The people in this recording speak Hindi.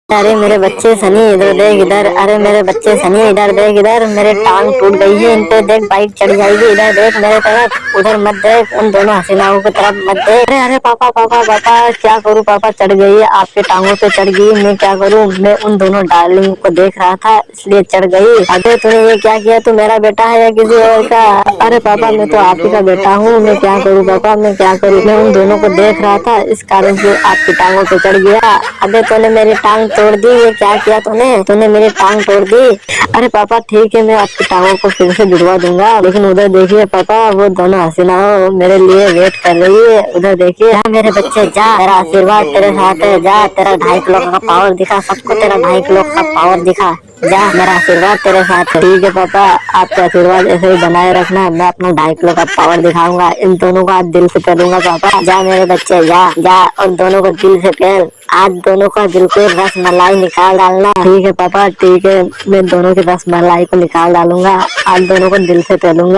अरे मेरे बच्चे सनी इधर देख इधर। अरे मेरे बच्चे सनी इधर देख इधर। मेरे टांग टूट गई है, इन पे देख बाइक चढ़ जाएगी। इधर देख मेरे तरफ, उधर मत देख, उन दोनों हसीनाओं की तरफ मत देख। अरे अरे पापा पापा पापा क्या करूँ पापा, चढ़ गई है, आपके टांगों पे चढ़ गई, मैं क्या करूँ। मैं उन दोनों डार्लिंग को देख रहा था इसलिए चढ़ गई। अबे तूने ये क्या किया, तू मेरा बेटा है या किसी और का। अरे पापा मैं तो आप ही का बेटा हूँ, मैं क्या करूँ पापा, मैं क्या करूँ। मैं उन दोनों को देख रहा था, इस कारण से आपकी टांगों पे चढ़ गया। अबे तूने मेरी टांग तोड़ दी, ये क्या किया तूने मेरी टांग तोड़ दी। अरे पापा ठीक है, मैं आपकी टांगों को फिर से जुड़वा दूंगा, लेकिन उधर देखिए पापा, वो दोनों हसीना मेरे लिए वेट कर रही है। उधर देखिए। जा मेरे बच्चे जा, तेरा आशीर्वाद तेरे साथ है। जा, तेरा 2.5 किलो का पावर दिखा सबको, तेरा 2.5 किलो का पावर दिखा। जा, मेरा आशीर्वाद तेरे साथ है। ठीक है पापा, आपका आशीर्वाद ऐसे ही बनाए रखना, मैं अपना 2.5 किलो का पावर दिखाऊंगा। इन दोनों को आज दिल से पेलूंगा पापा। जा मेरे बच्चे जा जा, और दोनों को दिल से पेल। आज दोनों का बिल्कुल रस मलाई निकाल डालना। ठीक है पापा ठीक है, मैं दोनों के रस मलाई को निकाल डालूंगा, आज दोनों को दिल से पेलूंगा।